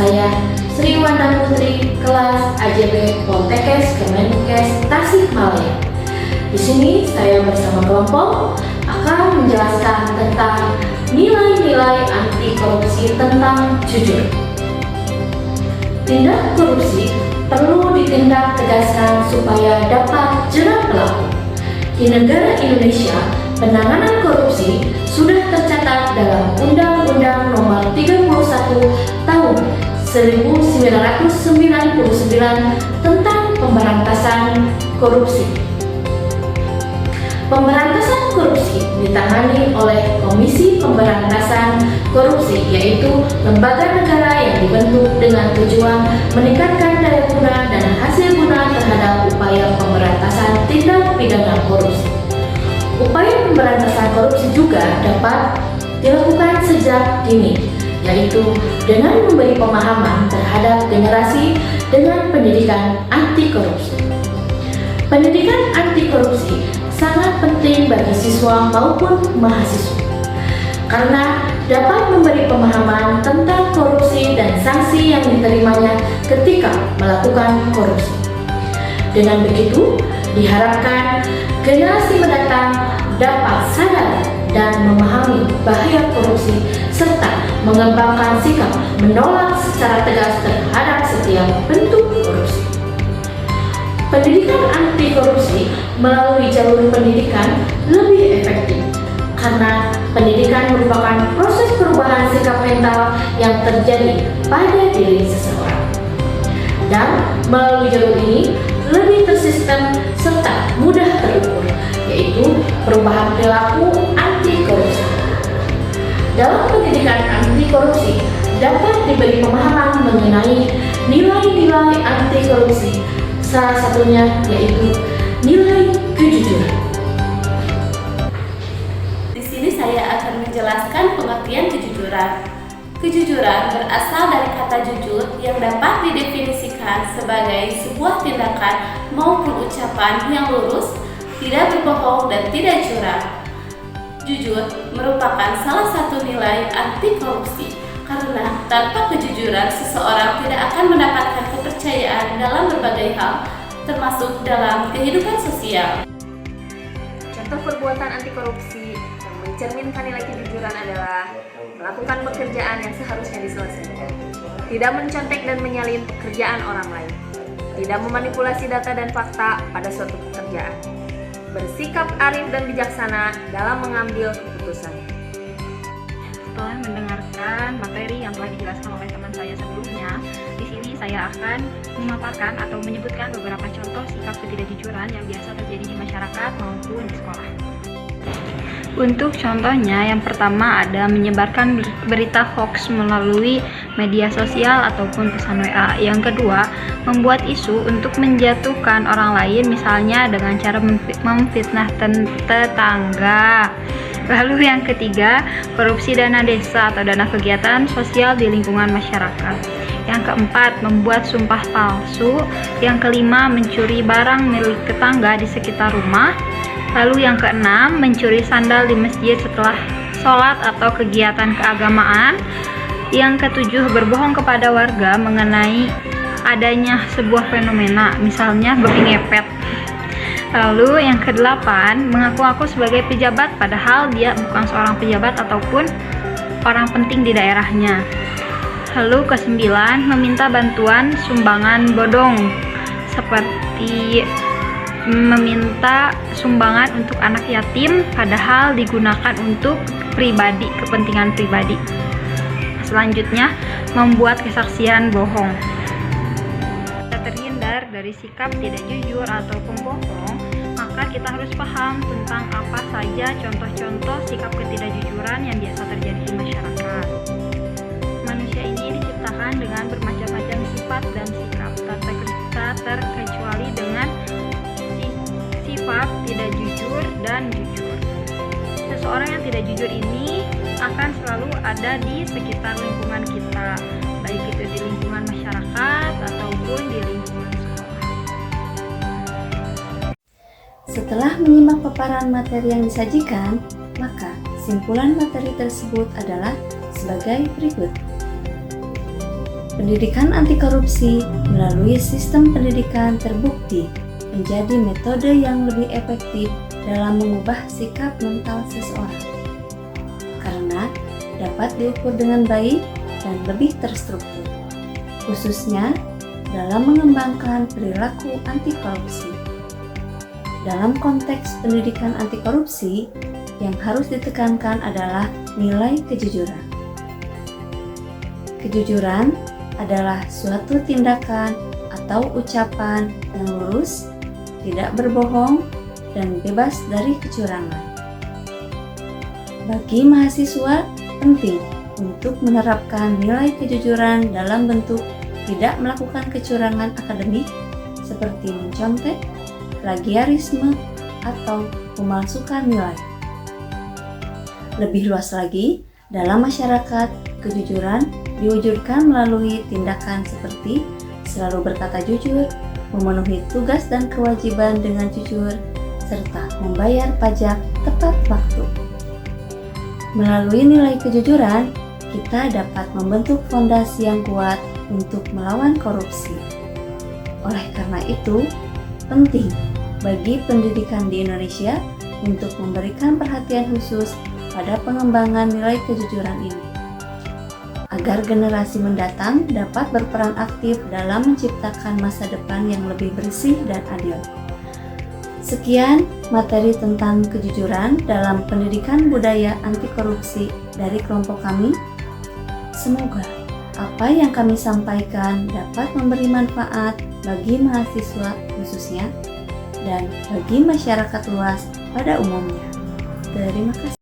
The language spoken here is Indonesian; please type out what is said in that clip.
saya Sri Wanda Putri, kelas AJB Poltekkes Kemenkes Tasikmalaya. Di sini saya bersama kelompok akan menjelaskan tentang nilai-nilai anti korupsi tentang jujur. Tindak korupsi perlu ditindak tegaskan supaya dapat jerat pelaku. Di negara Indonesia, penanganan korupsi sudah tercatat dalam Undang-Undang Nomor 31 Tahun 1999 tentang pemberantasan korupsi. Pemberantasan korupsi ditangani oleh Komisi Pemberantasan Korupsi, yaitu lembaga negara yang dibentuk dengan tujuan meningkatkan daya guna dan hasil guna terhadap upaya pemberantasan tindak pidana korupsi. Upaya pemberantasan korupsi juga dapat dilakukan sejak dini, yaitu dengan memberi pemahaman terhadap generasi dengan pendidikan anti korupsi. Pendidikan anti korupsi sangat penting bagi siswa maupun mahasiswa, karena dapat memberi pemahaman tentang korupsi dan sanksi yang diterimanya ketika melakukan korupsi. Dengan begitu, diharapkan generasi mendatang dapat sadar dan memahami bahaya korupsi serta mengembangkan sikap menolak secara tegas terhadap setiap bentuk korupsi. Pendidikan anti korupsi melalui jalur pendidikan lebih efektif karena pendidikan merupakan proses perubahan sikap mental yang terjadi pada diri seseorang. Dan melalui jalur ini lebih tersistem serta mudah terukur, yaitu perubahan perilaku anti korupsi. Dalam pendidikan anti korupsi dapat diberi pemahaman mengenai nilai-nilai anti korupsi, salah satunya yaitu nilai kejujuran. Di sini saya akan menjelaskan pengertian kejujuran. Kejujuran berasal dari kata jujur yang dapat didefinisikan sebagai sebuah tindakan maupun ucapan yang lurus, tidak berbohong dan tidak curang. Jujur merupakan salah satu nilai anti korupsi karena tanpa kejujuran seseorang tidak akan mendapatkan kepercayaan dalam berbagai hal, termasuk dalam kehidupan sosial. Contoh perbuatan anti korupsi yang mencerminkan nilai kejujuran adalah melakukan pekerjaan yang seharusnya diselesaikan, tidak mencontek dan menyalin pekerjaan orang lain, tidak memanipulasi data dan fakta pada suatu pekerjaan, bersikap arif dan bijaksana dalam mengambil keputusan. Setelah mendengarkan materi yang telah dijelaskan oleh teman saya sebelumnya, di sini saya akan memaparkan atau menyebutkan beberapa contoh sikap ketidakjujuran yang biasa terjadi di masyarakat maupun di sekolah. Untuk contohnya, yang pertama ada menyebarkan berita hoax melalui media sosial ataupun pesan WA. Yang kedua, membuat isu untuk menjatuhkan orang lain, misalnya dengan cara memfitnah tetangga. Lalu yang ketiga, korupsi dana desa atau dana kegiatan sosial di lingkungan masyarakat. Yang keempat, membuat sumpah palsu. Yang kelima, mencuri barang milik tetangga di sekitar rumah. Lalu yang keenam, mencuri sandal di masjid setelah sholat atau kegiatan keagamaan. Yang ketujuh, berbohong kepada warga mengenai adanya sebuah fenomena, misalnya babi ngepet. Lalu yang kedelapan, mengaku-ngaku sebagai pejabat padahal dia bukan seorang pejabat ataupun orang penting di daerahnya. Lalu kesembilan, meminta bantuan sumbangan bodong seperti meminta sumbangan untuk anak yatim padahal digunakan untuk pribadi, kepentingan pribadi. Selanjutnya, membuat kesaksian bohong. Kita terhindar dari sikap tidak jujur atau pembohong, maka kita harus paham tentang apa saja contoh-contoh sikap ketidakjujuran yang biasa terjadi di masyarakat. Manusia ini diciptakan dengan bermacam-macam sifat dan sikap, tak terkecuali dengan sifat tidak jujur dan jujur. Seseorang yang tidak jujur ini akan selalu ada di sekitar lingkungan kita, baik itu di lingkungan masyarakat ataupun di lingkungan sekolah. Setelah menyimak paparan materi yang disajikan, maka simpulan materi tersebut adalah sebagai berikut. Pendidikan anti korupsi melalui sistem pendidikan terbukti menjadi metode yang lebih efektif dalam mengubah sikap mental seseorang, karena dapat diukur dengan baik dan lebih terstruktur, khususnya dalam mengembangkan perilaku anti korupsi. Dalam konteks pendidikan anti korupsi, yang harus ditekankan adalah nilai kejujuran. Kejujuran adalah suatu tindakan atau ucapan yang lurus, tidak berbohong, dan bebas dari kecurangan. Bagi mahasiswa, penting untuk menerapkan nilai kejujuran dalam bentuk tidak melakukan kecurangan akademik seperti mencontek, plagiarisme, atau memalsukan nilai. Lebih luas lagi, dalam masyarakat, kejujuran diwujudkan melalui tindakan seperti selalu berkata jujur, memenuhi tugas dan kewajiban dengan jujur, serta membayar pajak tepat waktu. Melalui nilai kejujuran, kita dapat membentuk fondasi yang kuat untuk melawan korupsi. Oleh karena itu, penting bagi pendidikan di Indonesia untuk memberikan perhatian khusus pada pengembangan nilai kejujuran ini, agar generasi mendatang dapat berperan aktif dalam menciptakan masa depan yang lebih bersih dan adil. Sekian materi tentang kejujuran dalam pendidikan budaya anti korupsi dari kelompok kami. Semoga apa yang kami sampaikan dapat memberi manfaat bagi mahasiswa khususnya dan bagi masyarakat luas pada umumnya. Terima kasih.